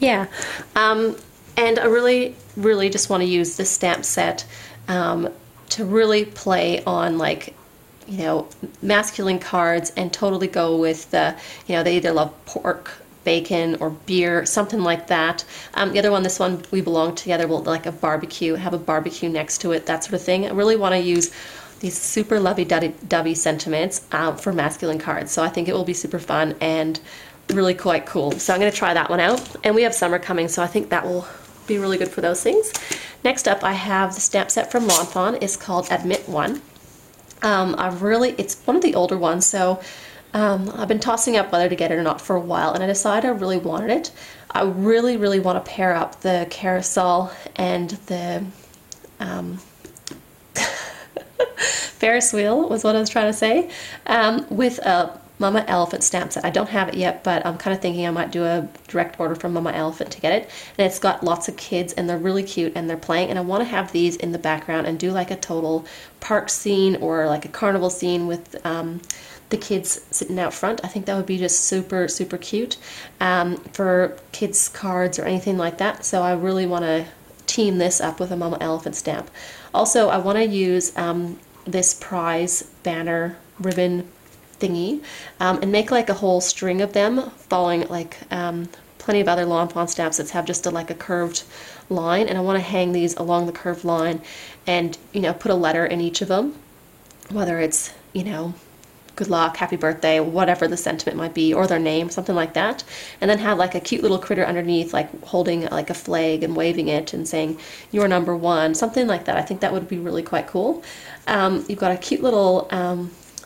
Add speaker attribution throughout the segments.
Speaker 1: Yeah, and I really just want to use this stamp set to really play on, like, you know, masculine cards, and totally go with the, you know, they either love pork, bacon, or beer, something like that. The other one, this one, we belong together, will like a barbecue, have a barbecue next to it, that sort of thing. I really want to use these super lovey-dovey sentiments for masculine cards, so I think it will be super fun and really quite cool. So I'm going to try that one out, and we have summer coming, so I think that will be really good for those things. Next up, I have the stamp set from Lawn Fawn. It's called Admit One. It's one of the older ones, so I've been tossing up whether to get it or not for a while, and I decided I really wanted it. I really want to pair up the carousel and the Ferris wheel, was what I was trying to say, with a Mama Elephant stamp set. I don't have it yet, but I'm kind of thinking I might do a direct order from Mama Elephant to get it. And it's got lots of kids, and they're really cute, and they're playing, and I want to have these in the background and do like a total park scene or like a carnival scene with the kids sitting out front. I think that would be just super cute for kids cards or anything like that. So I really want to team this up with a Mama Elephant stamp. Also, I want to use this prize banner ribbon thingy and make like a whole string of them following like plenty of other Lawn Fawn stamp sets have just like a curved line, and I want to hang these along the curved line and, you know, put a letter in each of them, whether it's, you know, good luck, happy birthday, whatever the sentiment might be, or their name, something like that, and then have like a cute little critter underneath, like holding like a flag and waving it and saying you're number one, something like that. I think that would be really quite cool. You've got a cute little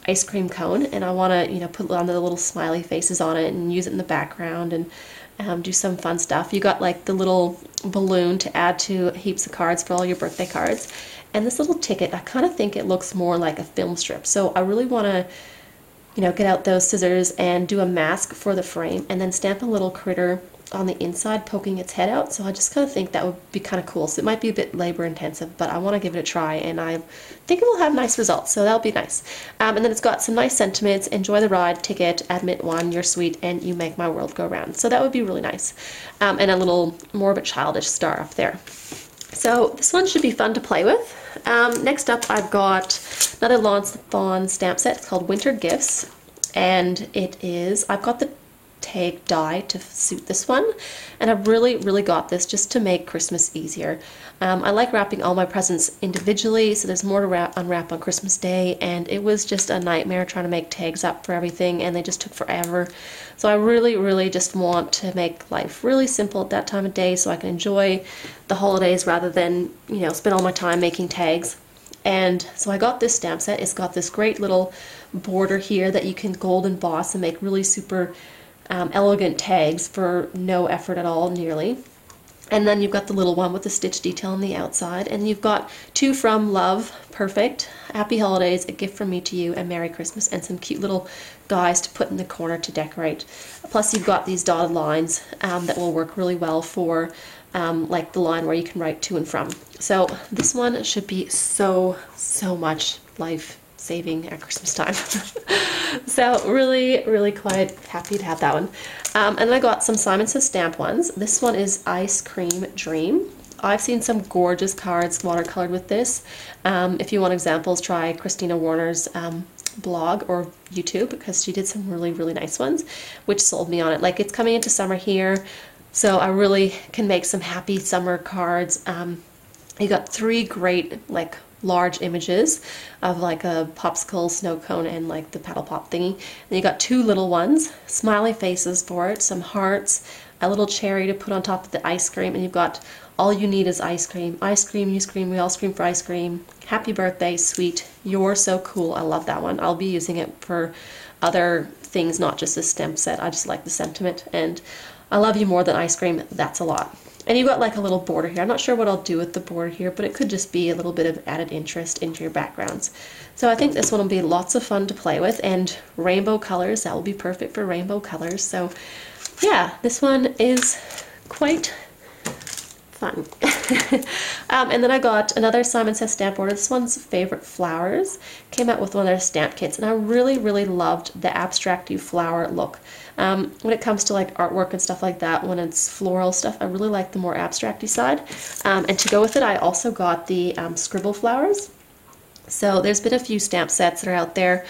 Speaker 1: ice cream cone, and I want to, you know, put on the little smiley faces on it and use it in the background and do some fun stuff. You got like the little balloon to add to heaps of cards for all your birthday cards, and this little ticket, I kind of think it looks more like a film strip, so I really want to, you know, get out those scissors and do a mask for the frame, and then stamp a little critter on the inside poking its head out. So I just kind of think that would be kind of cool. So it might be a bit labor intensive, but I want to give it a try, and I think it will have nice results, so that'll be nice. And then it's got some nice sentiments: enjoy the ride, ticket, admit one, you're sweet, and you make my world go round. So that would be really nice. And a little more of a childish star up there. So this one should be fun to play with. Next up, I've got another Lawn Fawn stamp set. It's called Winter Gifts, and I've got the tag die to suit this one, and I've really got this just to make Christmas easier. I like wrapping all my presents individually, so there's more to unwrap on Christmas Day, and it was just a nightmare trying to make tags up for everything, and they just took forever. So I really just want to make life really simple at that time of day so I can enjoy the holidays rather than, you know, spend all my time making tags. And so I got this stamp set. It's got this great little border here that you can gold emboss and make really super elegant tags for no effort at all, nearly. And then you've got the little one with the stitch detail on the outside, and you've got two from Love, Perfect, Happy Holidays, A Gift from Me to You, and Merry Christmas, and some cute little guys to put in the corner to decorate. Plus you've got these dotted lines that will work really well for like the line where you can write to and from. So this one should be so much life saving at Christmas time. So really quite happy to have that one. And then I got some Simon Says stamp ones. This one is Ice Cream Dream. I've seen some gorgeous cards watercolored with this. If you want examples, try Christina Warner's blog or YouTube, because she did some really nice ones, which sold me on it. Like, it's coming into summer here, so I really can make some happy summer cards. You got three great, like, large images of like a popsicle, snow cone, and like the paddle pop thingy. And you got two little ones, smiley faces for it, some hearts, a little cherry to put on top of the ice cream, and you've got all you need is ice cream. Ice cream, you scream, we all scream for ice cream. Happy birthday, sweet, you're so cool. I love that one. I'll be using it for other things, not just this stamp set. I just like the sentiment, and I love you more than ice cream. That's a lot. And you've got like a little border here. I'm not sure what I'll do with the border here, but it could just be a little bit of added interest into your backgrounds. So I think this one will be lots of fun to play with, and rainbow colors. That will be perfect for rainbow colors. So yeah, this one is quite Fun. And then I got another Simon Says stamp order. This one's Favorite Flowers. Came out with one of their stamp kits, and I really, really loved the abstracty flower look. When it comes to like artwork and stuff like that, when it's floral stuff, I really like the more abstracty side. And to go with it, I also got the scribble flowers. So there's been a few stamp sets that are out there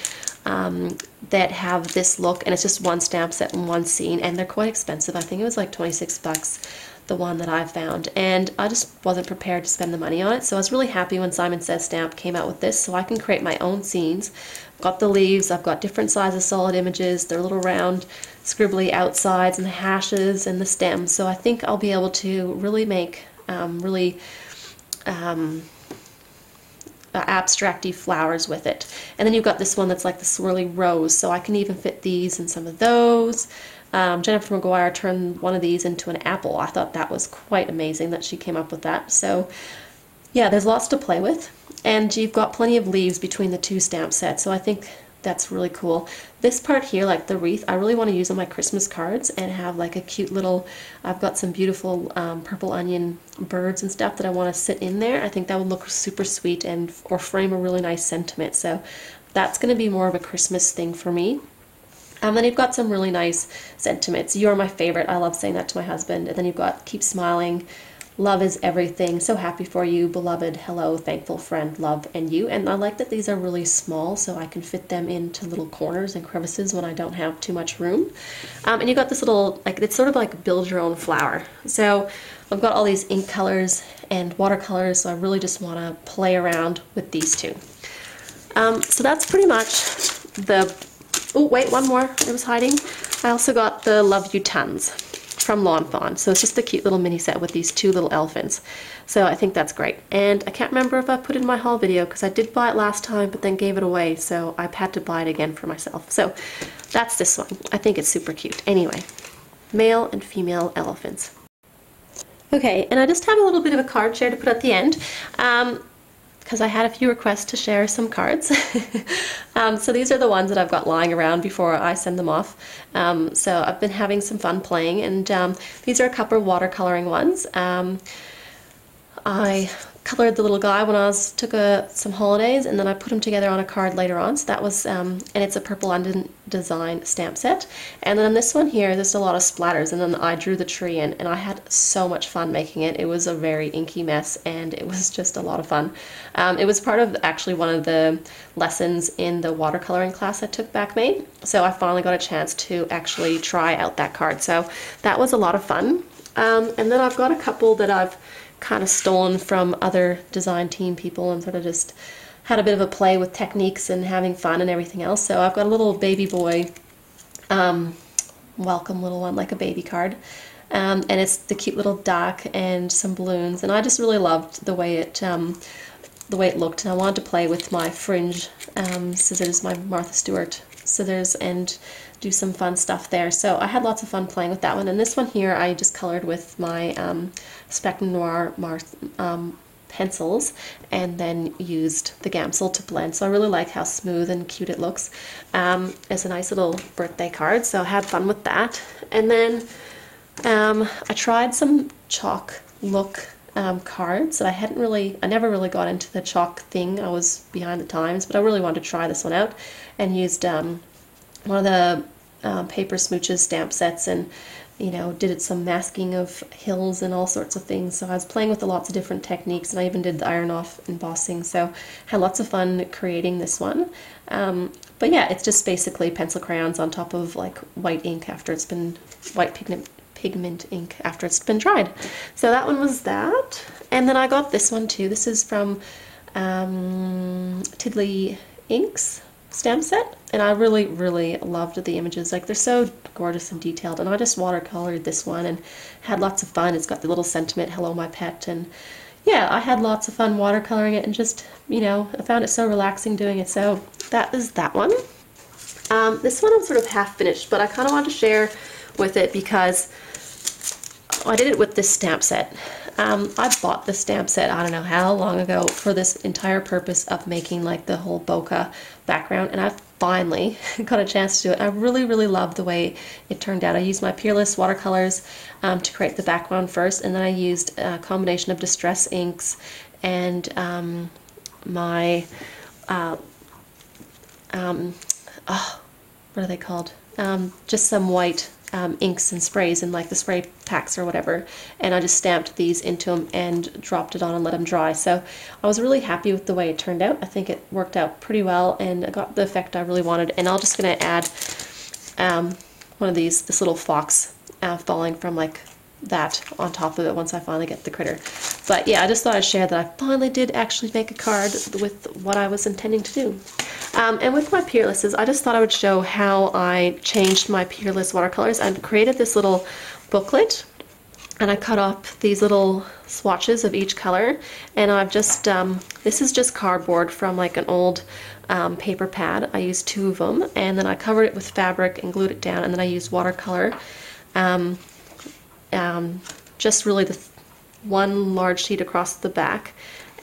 Speaker 1: that have this look, and it's just one stamp set and one scene, and they're quite expensive. I think it was like 26 bucks, the one that I found, and I just wasn't prepared to spend the money on it. So I was really happy when Simon Says Stamp came out with this, so I can create my own scenes. I've got the leaves, I've got different sizes solid images, they're little round scribbly outsides and the hashes and the stems, so I think I'll be able to really make abstracty flowers with it. And then you've got this one that's like the swirly rose, so I can even fit these in some of those. Jennifer McGuire turned one of these into an apple. I thought that was quite amazing that she came up with that. So yeah, there's lots to play with, and you've got plenty of leaves between the two stamp sets, so I think that's really cool. This part here, like the wreath, I really want to use on my Christmas cards and have like a cute little, I've got some beautiful purple onion birds and stuff that I want to sit in there. I think that would look super sweet and or frame a really nice sentiment. So that's going to be more of a Christmas thing for me. Then you've got some really nice sentiments. You're my favorite. I love saying that to my husband. And then you've got Keep Smiling, Love is Everything, So Happy for You, Beloved, Hello, Thankful, Friend, Love, and You. And I like that these are really small, so I can fit them into little corners and crevices when I don't have too much room. And you've got this little, like, it's sort of like build your own flower. So I've got all these ink colors and watercolors, so I really just want to play around with these two. So that's pretty much the... Oh, wait, one more. It was hiding. I also got the Love You Tons from Lawn Fawn. So it's just a cute little mini set with these two little elephants. So I think that's great. And I can't remember if I put it in my haul video because I did buy it last time but then gave it away. So I've had to buy it again for myself. So that's this one. I think it's super cute. Anyway, male and female elephants. Okay, and I just have a little bit of a card share to put at the end. Because I had a few requests to share some cards. So these are the ones that I've got lying around before I send them off. So I've been having some fun playing, and these are a couple of watercoloring ones. I colored the little guy when I took some holidays, and then I put him together on a card later on. So that was, and it's a Purple London design stamp set. And then on this one here, there's a lot of splatters, and then I drew the tree in, and I had so much fun making it. It was a very inky mess, and it was just a lot of fun. It was part of actually one of the lessons in the watercoloring class I took back May. So I finally got a chance to actually try out that card. So that was a lot of fun. And then I've got a couple that I've kind of stolen from other design team people and sort of just had a bit of a play with techniques and having fun and everything else. So I've got a little baby boy, welcome little one, like a baby card. And it's the cute little duck and some balloons. And I just really loved the way it looked. And I wanted to play with my fringe scissors, my Martha Stewart scissors, and do some fun stuff there. So I had lots of fun playing with that one. And this one here I just colored with my Spectrum Noir pencils and then used the Gamsol to blend. So I really like how smooth and cute it looks. It's a nice little birthday card, so I had fun with that. And then I tried some chalk look cards that I never really got into the chalk thing. I was behind the times, but I really wanted to try this one out, and used one of the Paper Smooches stamp sets, and did some masking of hills and all sorts of things. So I was playing with lots of different techniques, and I even did the iron off embossing, so had lots of fun creating this one. But yeah, it's just basically pencil crayons on top of like white ink after it's been pigment ink after it's been dried. So that one was that. And then I got this one too. This is from Tiddly Inks stamp set, and I really, really loved the images. Like, they're so gorgeous and detailed, and I just watercolored this one and had lots of fun. It's got the little sentiment, hello my pet, and yeah, I had lots of fun watercoloring it, and just, I found it so relaxing doing it. So that is that one. This one I'm sort of half finished, but I kind of want to share with it because I did it with this stamp set. I bought the stamp set, I don't know how long ago, for this entire purpose of making like the whole bokeh background, and I've finally got a chance to do it. I really love the way it turned out. I used my Peerless watercolors to create the background first, and then I used a combination of distress inks and my what are they called? Just some white inks and sprays in like the spray packs or whatever, and I just stamped these into them and dropped it on and let them dry. So I was really happy with the way it turned out. I think it worked out pretty well and I got the effect I really wanted. And I'm just going to add one of these, this little fox falling from like that on top of it once I finally get the critter. But yeah, I just thought I'd share that I finally did actually make a card with what I was intending to do. And with my Peerlesses, I just thought I would show how I changed my Peerless watercolors. I created this little booklet and I cut off these little swatches of each color, and I've just, this is just cardboard from like an old paper pad. I used 2 of them, and then I covered it with fabric and glued it down, and then I used watercolor. Just really the one large sheet across the back,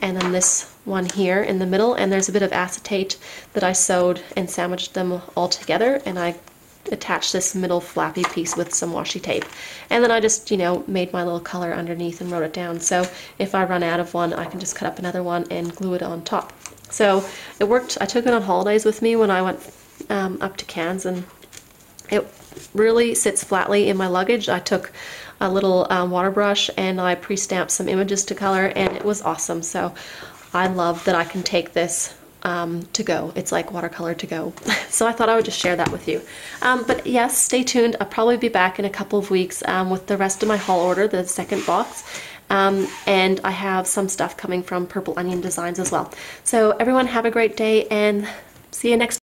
Speaker 1: and then this one here in the middle, and there's a bit of acetate that I sewed and sandwiched them all together, and I attached this middle flappy piece with some washi tape, and then I just, you know, made my little color underneath and wrote it down, so if I run out of one I can just cut up another one and glue it on top. So it worked. I took it on holidays with me when I went up to Cairns, and it really sits flatly in my luggage. I took a little water brush and I pre-stamped some images to color, and it was awesome. So I love that I can take this to go. It's like watercolor to go. So I thought I would just share that with you. But yes, stay tuned. I'll probably be back in a couple of weeks with the rest of my haul order, the second box. And I have some stuff coming from Purple Onion Designs as well. So everyone have a great day and see you next